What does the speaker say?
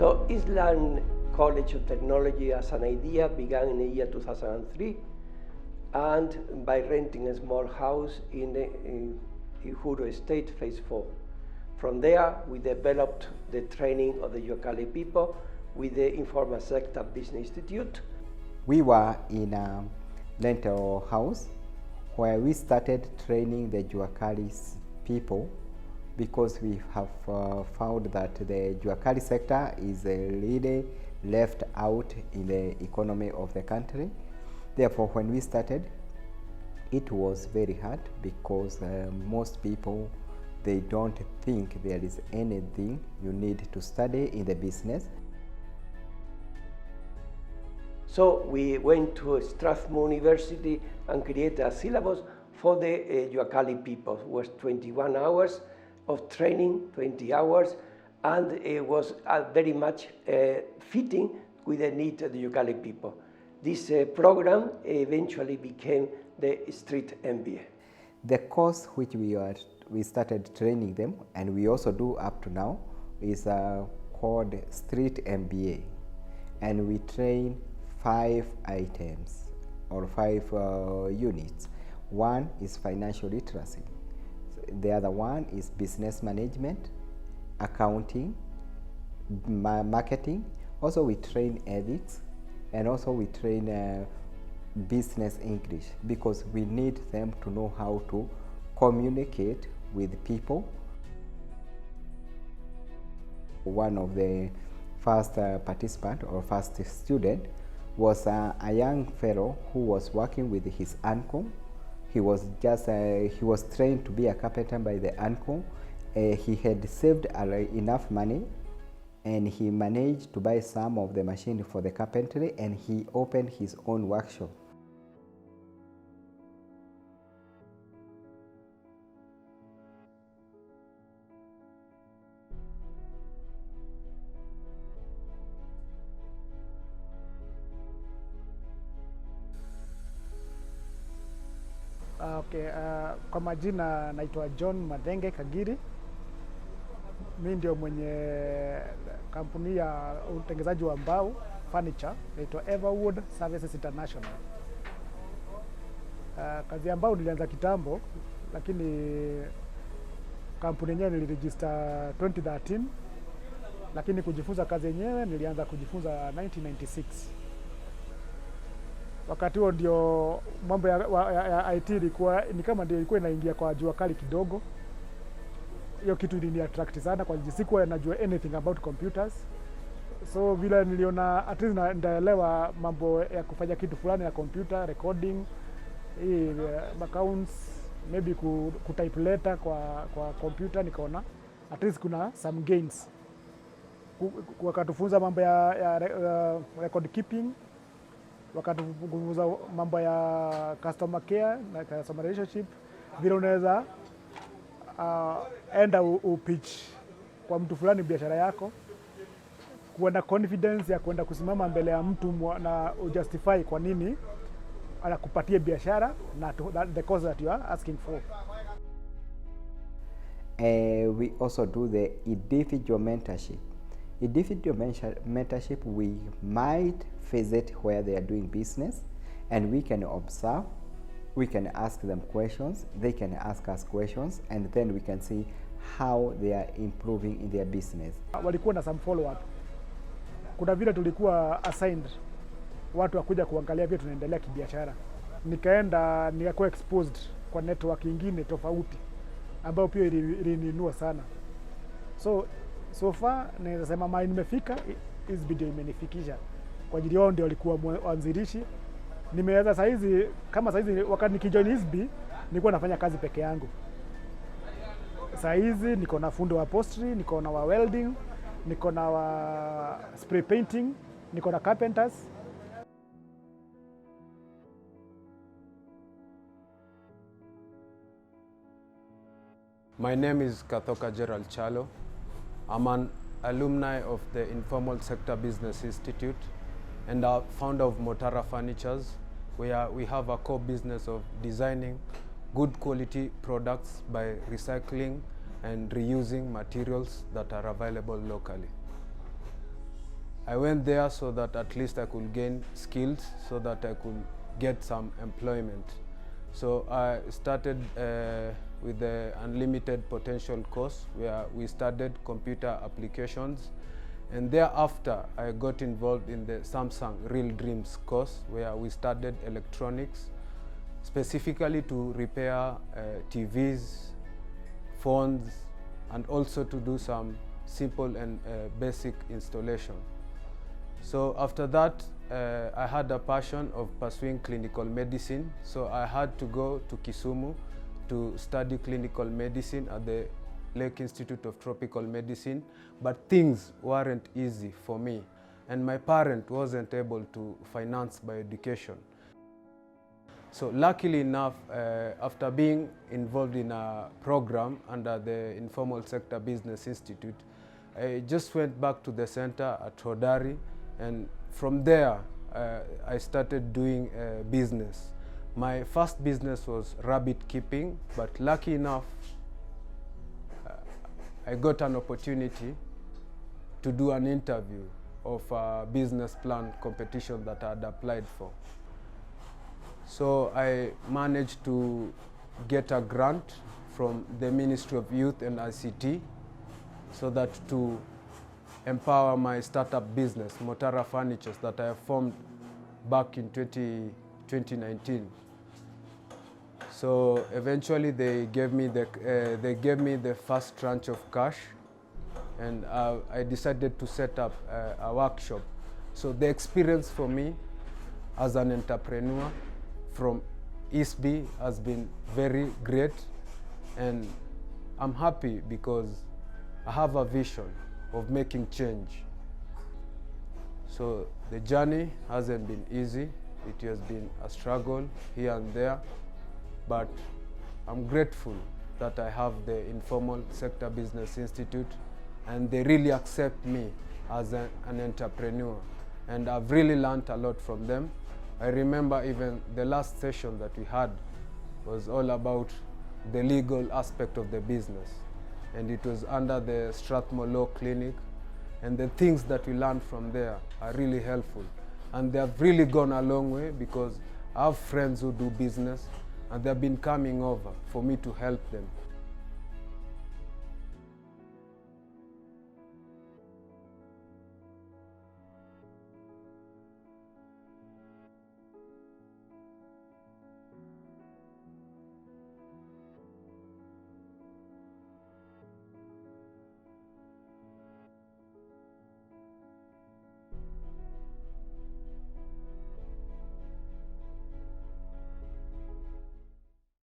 So Eastlands College of Technology as an idea began in the year 2003, and by renting a small house in the Uhuru Estate, Phase 4. From there, we developed the training of the Yokali people with the Informal Sector Business Institute. We were in a rental house where we started training the Juakalis people, because we have found that the Juakali sector is really left out in the economy of the country. Therefore, when we started, it was very hard because most people, they don't think there is anything you need to study in the business. So we went to Strathmore University and created a syllabus for the Juakali people. It was 21 hours of training, 20 hours, and it was very much fitting with the needs of the Juakali people. This program eventually became the Street MBA. The course which we started training them, and we also do up to now, is called Street MBA, and we train 5 items or 5 units. One is financial literacy. The other one is business management, accounting, marketing. Also we train ethics, and also we train business English, because we need them to know how to communicate with people. One of the first participant or first student was a young fellow who was working with his uncle. He was trained to be a carpenter by the uncle. He had saved enough money, and he managed to buy some of the machine for the carpentry, and he opened his own workshop. Kwa majina naitwa John Madhenge Kagiri. Mimi ndio mwenye kampuni ya utengenezaji wa mbao furniture inaitwa Everwood Services International. Kazi ya mbao nilianza kitambo, lakini kampuni yenyewe niliregister 2013, lakini kujifunza kazi yenyewe nilianza kujifunza 1996. Wakati huo ndio mambo ya IT ilikuwa ni kama ndio ilikuwa inaingia kwa jua kali kidogo. Hiyo kitu ilini attract sana, kwa sababu sikuwa najua anything about computers. So vile niliona at least ndaelewa mambo ya kufanya kitu fulani ya computer, recording, accounts, maybe kutype letter kwa computer, nikaona at least kuna some gains. Wakatufunza mambo ya record keeping, wakatufunza mambo ya customer care na customer relationship, vile unaweza enda upitch kwa mtu fulani biashara yako, kuwa na confidence ya kwenda kusimama mbele ya mtu na ujustify kwa nini anakupatia biashara na the cost that you are asking for. We also do the individual mentorship. Individual mentorship, we might visit where they are doing business, and we can observe, we can ask them questions, they can ask us questions, and then we can see how they are improving in their business. Walikuwa na some follow up. Kuna vile tulikuwa assigned watu wakuja kuangalia vile tunaendelea kibiashara. Nikaenda nikakuwa exposed kwa network nyingine tofauti ambayo pia ilininua sana. So far naweza sema mali nimefika, hizi video imenifikisha. Kwa ajili yao ndio walikuwa wanzilishi. Nimeweza saizi, kama saizi wakati nikijoin ISB nilikuwa nafanya kazi peke yangu. Saizi niko na fundi wa upholstery, niko na wa welding, niko na wa spray painting, niko na carpenters. My name is Kathoka Gerald Chalo. I'm an alumni of the Informal Sector Business Institute and a founder of Motara Furnitures, where we have a core business of designing good quality products by recycling and reusing materials that are available locally. I went there so that at least I could gain skills so that I could get some employment. So I started with the Unlimited Potential course, where we studied computer applications. And thereafter, I got involved in the Samsung Real Dreams course, where we studied electronics, specifically to repair TVs, phones, and also to do some simple and basic installation. So after that, I had a passion of pursuing clinical medicine, so I had to go to Kisumu to study clinical medicine at the Lake Institute of Tropical Medicine, but things weren't easy for me, and my parent wasn't able to finance my education. So luckily enough, after being involved in a program under the Informal Sector Business Institute, I just went back to the center at Hodari, and from there I started doing business. My first business was rabbit keeping, but lucky enough, I got an opportunity to do an interview of a business plan competition that I had applied for. So I managed to get a grant from the Ministry of Youth and ICT so that to empower my startup business, Motara Furnitures, that I formed back in 2019. So eventually they gave me the first tranche of cash, and I decided to set up a workshop. So the experience for me as an entrepreneur from EastB has been very great, and I'm happy because I have a vision of making change. So the journey hasn't been easy. It has been a struggle here and there, but I'm grateful that I have the Informal Sector Business Institute, and they really accept me as an entrepreneur, and I've really learned a lot from them. I remember even the last session that we had was all about the legal aspect of the business, and it was under the Strathmore Law Clinic, and the things that we learned from there are really helpful, and they have really gone a long way because I have friends who do business, and they've been coming over for me to help them